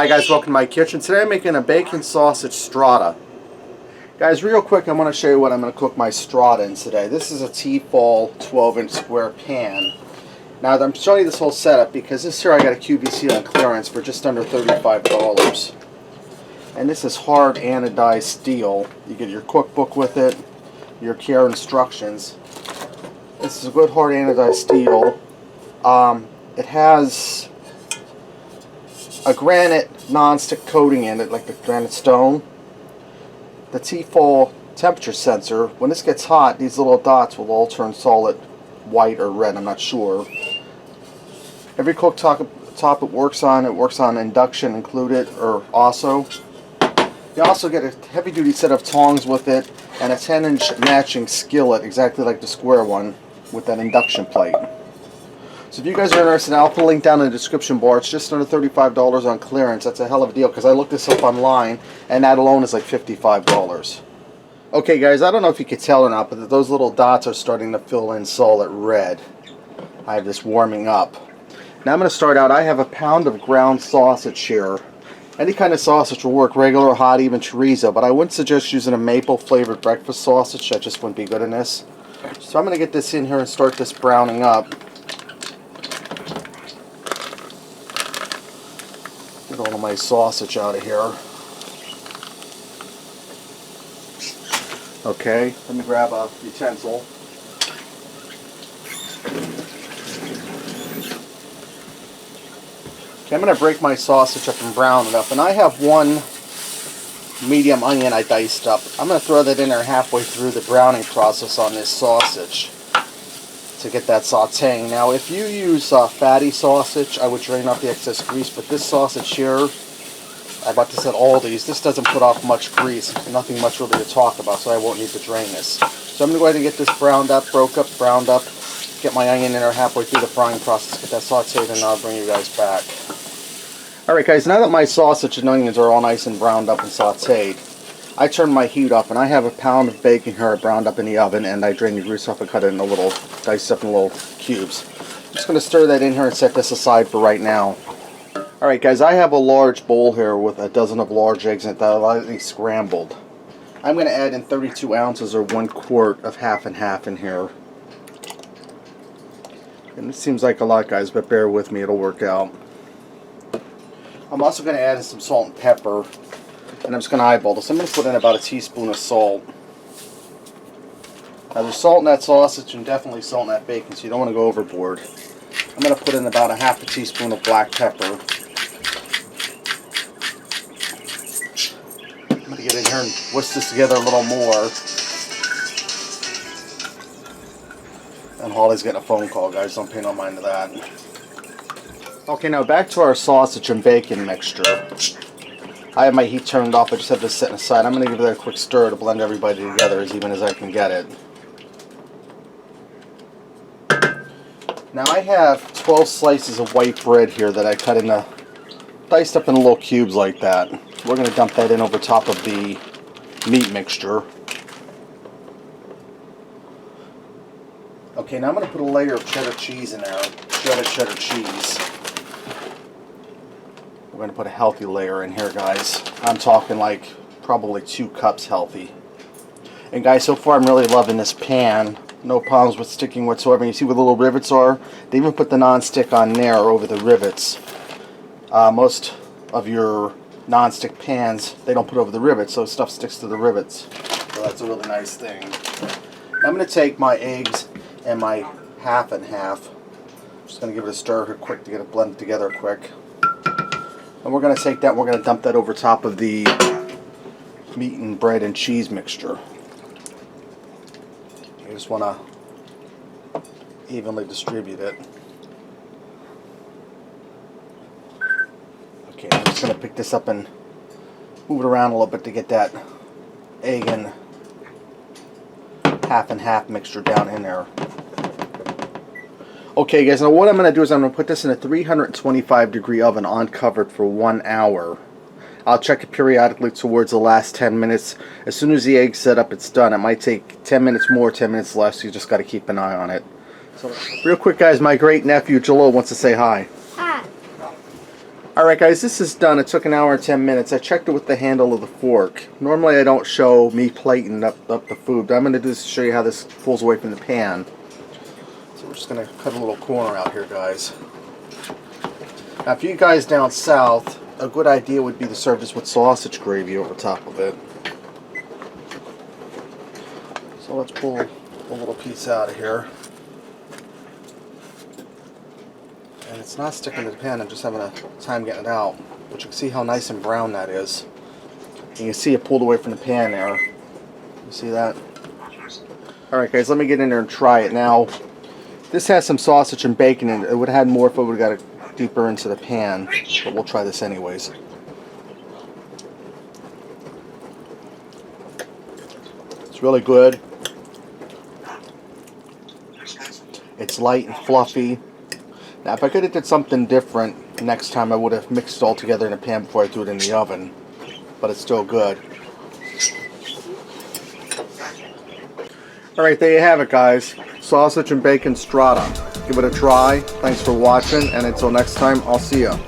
Hi guys, welcome to my kitchen. Today I'm making a bacon sausage strata. Guys, real quick, I want to show you what I'm going to cook my strata in today. This is a Tefal 12-inch square pan. Now I'm showing you this whole setup because this here I got a QVC on clearance for just under $35. And this is hard anodized steel. You get your cookbook with it, your care instructions. This is a good hard anodized steel. It has a granite non-stick coating in it, like the granite stone. The Tefal temperature sensor, when this gets hot, these little dots will all turn solid white or red, I'm not sure. Every cooktop it works on induction included, or also. You also get a heavy-duty set of tongs with it and a 10-inch matching skillet, exactly like the square one, with that induction plate. So if you guys are interested, I'll put a link down in the description bar. It's just under $35 on clearance. That's a hell of a deal because I looked this up online and that alone is like $55. Okay guys, I don't know if you could tell or not, but those little dots are starting to fill in solid red. I have this warming up. Now I'm going to start out. I have a pound of ground sausage here. Any kind of sausage will work, regular, hot, even chorizo, but I wouldn't suggest using a maple flavored breakfast sausage. That just wouldn't be good in this. So I'm going to get this in here and start this browning up. Get all of my sausage out of here. Okay, let me grab a utensil. Okay, I'm going to break my sausage up and brown it up. And I have one medium onion I diced up. I'm going to throw that in there halfway through the browning process on this sausage to get that sauteing. Now if you use fatty sausage, I would drain off the excess grease, but this sausage here, I bought this at Aldi's, this doesn't put off much grease, nothing much really to talk about, so I won't need to drain this. So I'm going to go ahead and get this browned up, browned up, get my onion in there halfway through the frying process, get that sauteed, and I'll bring you guys back. Alright guys, now that my sausage and onions are all nice and browned up and sauteed, I turn my heat up, and I have a pound of bacon here browned up in the oven, and I drain the grease off and cut it into little, diced up in little cubes. I'm just going to stir that in here and set this aside for right now. Alright guys, I have a large bowl here with a dozen of large eggs in it that are lightly scrambled. I'm going to add in 32 ounces or 1 quart of half and half in here. And this seems like a lot guys, but bear with me, it'll work out. I'm also going to add in some salt and pepper. And I'm just going to eyeball this. I'm going to put in about a teaspoon of salt. Now there's salt in that sausage and definitely salt in that bacon, so you don't want to go overboard. I'm going to put in about a half a teaspoon of black pepper. I'm going to get in here and whisk this together a little more. And Holly's getting a phone call, guys. Don't pay no mind to that. Okay, now back to our sausage and bacon mixture. I have my heat turned off. I just have this sitting aside. I'm going to give it a quick stir to blend everybody together as even as I can get it. Now I have 12 slices of white bread here that I cut into, diced up in little cubes like that. We're going to dump that in over top of the meat mixture. Okay, now I'm going to put a layer of cheddar cheese in there. Shredded cheddar cheese. We're going to put a healthy layer in here, guys. I'm talking like probably 2 cups healthy. And guys, so far I'm really loving this pan. No problems with sticking whatsoever. You see where the little rivets are? They even put the non-stick on there over the rivets. Most of your non-stick pans, they don't put over the rivets, so stuff sticks to the rivets. So that's a really nice thing. Now I'm going to take my eggs and my half and half. I'm just going to give it a stir here quick to get it blended together quick. And we're going to take that and we're going to dump that over top of the meat and bread and cheese mixture. You just want to evenly distribute it. Okay, I'm just going to pick this up and move it around a little bit to get that egg and half mixture down in there. Okay guys, now what I'm going to do is I'm going to put this in a 325 degree oven uncovered for 1 hour. I'll check it periodically towards the last 10 minutes. As soon as the egg's set up, it's done. It might take 10 minutes more, 10 minutes less, so you just got to keep an eye on it. So, real quick guys, my great nephew Jalil wants to say hi. Hi. Alright guys, this is done. It took an hour and 10 minutes. I checked it with the handle of the fork. Normally I don't show me plating up the food, but I'm going to do this to show you how this pulls away from the pan. So we're just going to cut a little corner out here, guys. Now if you guys down south, a good idea would be to serve this with sausage gravy over top of it. So let's pull a little piece out of here. And it's not sticking to the pan, I'm just having a time getting it out. But you can see how nice and brown that is. And you can see it pulled away from the pan there. You see that? Alright guys, let me get in there and try it. Now, this has some sausage and bacon in it. It would have had more if it would have got it deeper into the pan. But we'll try this anyways. It's really good. It's light and fluffy. Now if I could have did something different next time, I would have mixed it all together in a pan before I threw it in the oven. But it's still good. Alright, there you have it guys. Sausage and bacon strata. Give it a try. Thanks for watching, and until next time, I'll see ya.